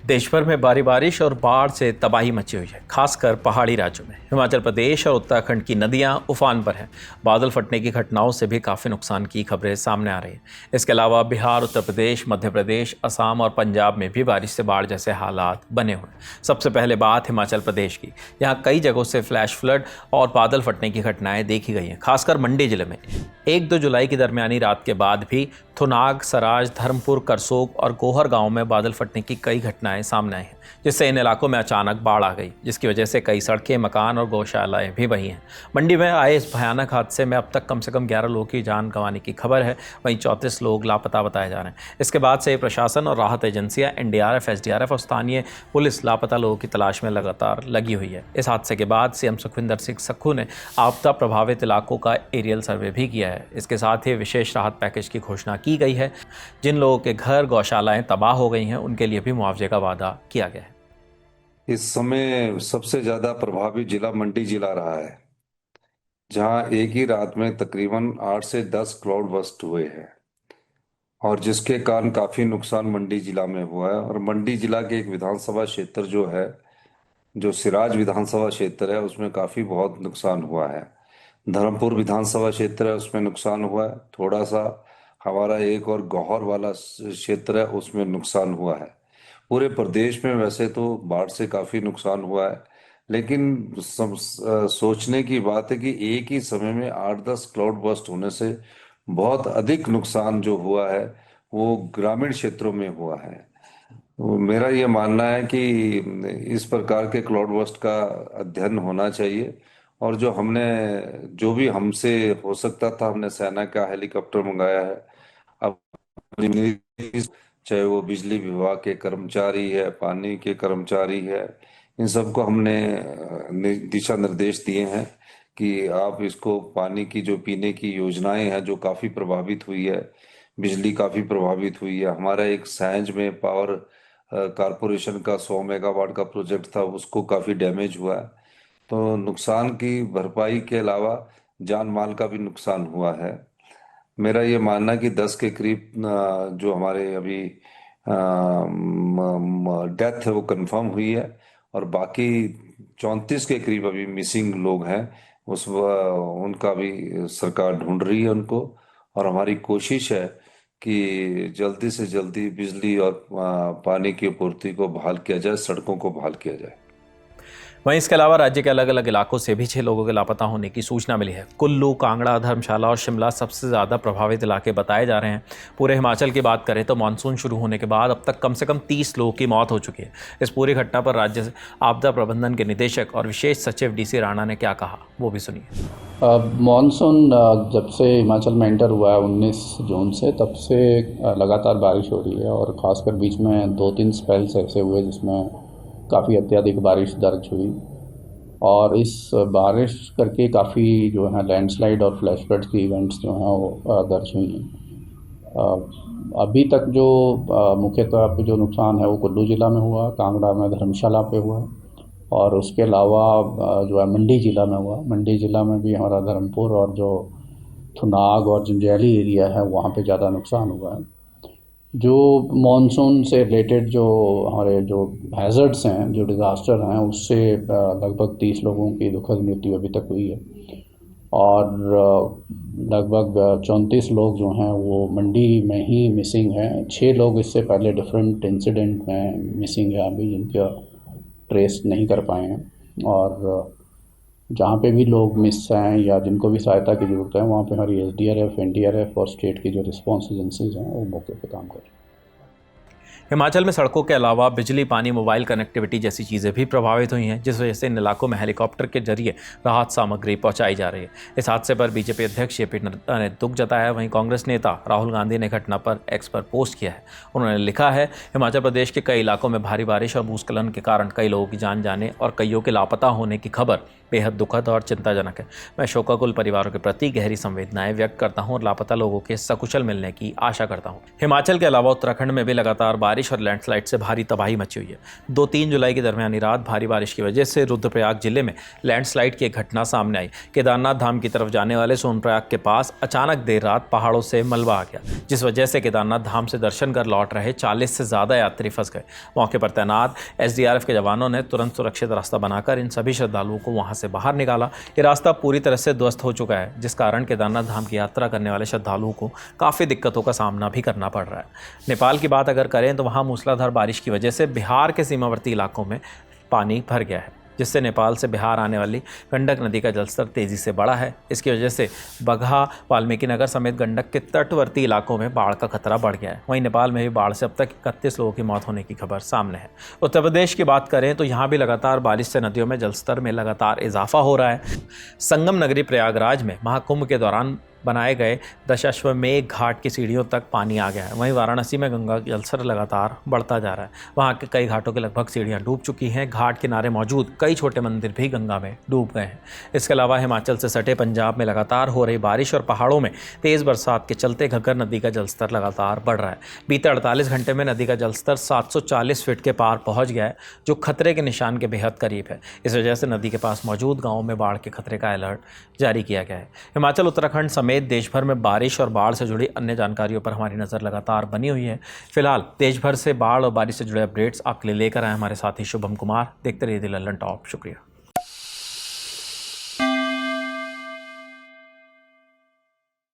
देश भर में भारी बारिश और बाढ़ से तबाही मची हुई है, खासकर पहाड़ी राज्यों में। हिमाचल प्रदेश और उत्तराखंड की नदियां उफान पर हैं। बादल फटने की घटनाओं से भी काफ़ी नुकसान की खबरें सामने आ रही हैं। इसके अलावा बिहार, उत्तर प्रदेश, मध्य प्रदेश, असम और पंजाब में भी बारिश से बाढ़ जैसे हालात बने हुए हैं। सबसे पहले बात हिमाचल प्रदेश की। यहाँ कई जगहों से फ्लैश फ्लड और बादल फटने की घटनाएं देखी गई हैं, खासकर मंडी जिले में 1-2 जुलाई की दरमियानी रात के बाद भी थुनाग, सराज, धर्मपुर, करसोग और गोहर गांव में बादल फटने की कई घटनाएं सामने आई हैं, जिससे इन इलाकों में अचानक बाढ़ आ गई, जिसकी वजह से कई सड़कें, मकान और गौशालाएं भी बही हैं। मंडी में आए इस भयानक हादसे में अब तक कम से कम 11 लोगों की जान गंवाने की खबर है। वहीं 34 लोग लापता बताए जा रहे हैं। इसके बाद से प्रशासन और राहत एजेंसियां, एनडीआरएफ, एसडीआरएफ और स्थानीय पुलिस लापता लोगों की तलाश में लगातार लगी हुई है। इस हादसे के बाद सीएम सुखविंदर सिंह सुक्खू ने आपदा प्रभावित इलाकों का एरियल सर्वे भी किया है। इसके साथ ही विशेष राहत पैकेज की घोषणा की गई है। जिन लोगों के घर, गौशालाएं तबाह हो गई हैं, उनके लिए भी मुआवजे का वादा किया गया है। इस समय सबसे ज्यादा प्रभावित जिला मंडी जिला रहा है, जहां एक ही रात में तकरीबन 8 से 10 क्लाउड बर्स्ट हुए हैं और जिसके कारण काफी नुकसान मंडी जिला में हुआ है। और मंडी जिला के एक विधानसभा क्षेत्र जो है, जो सिराज विधानसभा क्षेत्र है, उसमें काफी बहुत नुकसान हुआ है। धर्मपुर विधानसभा क्षेत्र है, उसमें नुकसान हुआ है थोड़ा सा। हमारा एक और गौहर वाला क्षेत्र है, उसमें नुकसान हुआ है। पूरे प्रदेश में वैसे तो बाढ़ से काफी नुकसान हुआ है, लेकिन सोचने की बात है कि एक ही समय में 8-10 क्लाउड बर्स्ट होने से बहुत अधिक नुकसान जो हुआ है वो ग्रामीण क्षेत्रों में हुआ है। मेरा ये मानना है कि इस प्रकार के क्लाउड बर्स्ट का अध्ययन होना चाहिए, और जो भी हमसे हो सकता था, हमने सेना का हेलीकॉप्टर मंगाया है। अब चाहे वो बिजली विभाग के कर्मचारी है, पानी के कर्मचारी है, इन सबको हमने दिशा निर्देश दिए हैं कि आप इसको पानी की जो पीने की योजनाएं हैं जो काफी प्रभावित हुई है, बिजली काफी प्रभावित हुई है। हमारा एक सैंज में पावर कारपोरेशन का 100 मेगावाट का प्रोजेक्ट था, उसको काफी डैमेज हुआ है। तो नुकसान की भरपाई के अलावा जान माल का भी नुकसान हुआ है। मेरा ये मानना है कि 10 के करीब जो हमारे अभी डेथ है वो कंफर्म हुई है, और बाकी 34 के करीब अभी मिसिंग लोग हैं। उनका भी सरकार ढूंढ रही है उनको, और हमारी कोशिश है कि जल्दी से जल्दी बिजली और पानी की आपूर्ति को बहाल किया जाए, सड़कों को बहाल किया जाए। वहीं इसके अलावा राज्य के अलग अलग इलाकों से भी 6 लोगों के लापता होने की सूचना मिली है। कुल्लू, कांगड़ा, धर्मशाला और शिमला सबसे ज़्यादा प्रभावित इलाके बताए जा रहे हैं। पूरे हिमाचल की बात करें तो मानसून शुरू होने के बाद अब तक कम से कम 30 लोगों की मौत हो चुकी है। इस पूरी घटना पर राज्य आपदा प्रबंधन के निदेशक और विशेष सचिव डीसी राणा ने क्या कहा, वो भी सुनिए। मानसून जब से हिमाचल में एंटर हुआ है 19 जून से, तब से लगातार बारिश हो रही है, और ख़ासकर बीच में 2-3 स्पेल्स ऐसे हुए जिसमें काफ़ी अत्यधिक बारिश दर्ज हुई, और इस बारिश करके काफ़ी जो है लैंडस्लाइड और फ्लैश फ्लड की इवेंट्स जो हैं वो दर्ज हुई हैं। अभी तक जो मुख्यतः पे जो नुकसान है वो कुल्लू ज़िला में हुआ, कांगड़ा में, धर्मशाला पे हुआ, और उसके अलावा जो है मंडी ज़िला में हुआ। मंडी ज़िला में भी हमारा धर्मपुर और जो थुनाग और जंजैहली एरिया है वहाँ पे ज़्यादा नुकसान हुआ है। जो मॉनसून से रिलेटेड जो हमारे जो हैज़र्ड्स हैं, जो डिज़ास्टर हैं, उससे लगभग 30 लोगों की दुखद मृत्यु अभी तक हुई है, और लगभग 34 लोग जो हैं वो मंडी में ही मिसिंग हैं। 6 लोग इससे पहले डिफरेंट इंसिडेंट में मिसिंग है अभी, जिनका ट्रेस नहीं कर पाए हैं। और जहाँ पे भी लोग मिस हैं या जिनको भी सहायता की ज़रूरत है, वहाँ पे हमारी एसडीआरएफ, एनडीआरएफ और स्टेट की जो रिस्पांस एजेंसीज हैं वो मौके पे काम कर रही हैं। हिमाचल में सड़कों के अलावा बिजली, पानी, मोबाइल कनेक्टिविटी जैसी चीज़ें भी प्रभावित हुई हैं, जिस वजह से इन इलाकों में हेलीकॉप्टर के जरिए राहत सामग्री पहुंचाई जा रही है। इस हादसे पर बीजेपी अध्यक्ष जेपी नड्डा ने दुख जताया। वहीं कांग्रेस नेता राहुल गांधी ने घटना पर एक्स पर पोस्ट किया है। उन्होंने लिखा है, हिमाचल प्रदेश के कई इलाकों में भारी बारिश और भूस्खलन के कारण कई लोगों की जान जाने और कईयों के लापता होने की खबर बेहद दुखद और चिंताजनक है। मैं शोकाकुल परिवारों के प्रति गहरी संवेदनाएं व्यक्त करता हूं और लापता लोगों के सकुशल मिलने की आशा करता हूं। हिमाचल के अलावा उत्तराखंड में भी लगातार बारिश बारिश और लैंडस्लाइड से भारी तबाही मची हुई है। 2-3 जुलाई की दरमियानी रात भारी बारिश की वजह से रुद्रप्रयाग जिले में लैंडस्लाइड की एक घटना सामने आई। केदारनाथ धाम की तरफ जाने वाले सोनप्रयाग के पास अचानक देर रात पहाड़ों से मलबा आ गया, जिस वजह से केदारनाथ धाम से दर्शन कर लौट रहे 40 से ज़्यादा यात्री फंस गए। मौके पर तैनात SDRF के जवानों ने तुरंत सुरक्षित रास्ता बनाकर इन सभी श्रद्धालुओं को वहां से बाहर निकाला। ये रास्ता पूरी तरह से ध्वस्त हो चुका है, जिस कारण केदारनाथ धाम की यात्रा करने वाले श्रद्धालुओं को काफ़ी दिक्कतों का सामना भी करना पड़ रहा है। नेपाल की बात अगर करें तो वहाँ मूसलाधार बारिश की वजह से बिहार के सीमावर्ती इलाकों में पानी भर गया है, जिससे नेपाल से बिहार आने वाली गंडक नदी का जलस्तर तेज़ी से बढ़ा है। इसकी वजह से बगहा, वाल्मीकि नगर समेत गंडक के तटवर्ती इलाकों में बाढ़ का खतरा बढ़ गया है। वहीं नेपाल में भी बाढ़ से अब तक 31 लोगों की मौत होने की खबर सामने है। उत्तर प्रदेश की बात करें तो यहाँ भी लगातार बारिश से नदियों में जलस्तर में लगातार इजाफा हो रहा है। संगम नगरी प्रयागराज में महाकुंभ के दौरान बनाए गए दशाश्वमेध घाट की सीढ़ियों तक पानी आ गया है। वहीं वाराणसी में गंगा जलस्तर लगातार बढ़ता जा रहा है। वहां के कई घाटों के लगभग सीढ़ियां डूब चुकी हैं। घाट किनारे मौजूद कई छोटे मंदिर भी गंगा में डूब गए हैं। इसके अलावा हिमाचल से सटे पंजाब में लगातार हो रही बारिश और पहाड़ों में तेज़ बरसात के चलते घग्गर नदी का जलस्तर लगातार बढ़ रहा है। बीते 48 घंटे में नदी का जलस्तर 740 फीट के पार पहुँच गया है, जो खतरे के निशान के बेहद करीब है। इस वजह से नदी के पास मौजूद गाँवों में बाढ़ के खतरे का अलर्ट जारी किया गया है। हिमाचल, उत्तराखंड समेत देश भर में बारिश और बाढ़ से जुड़ी अन्य जानकारियों पर हमारी नज़र लगातार बनी हुई है। फिलहाल देश भर से बाढ़ और बारिश से जुड़े अपडेट्स आपके लिए लेकर आए हमारे साथी शुभम कुमार। देखते रहिए दी लल्लन टॉप। शुक्रिया।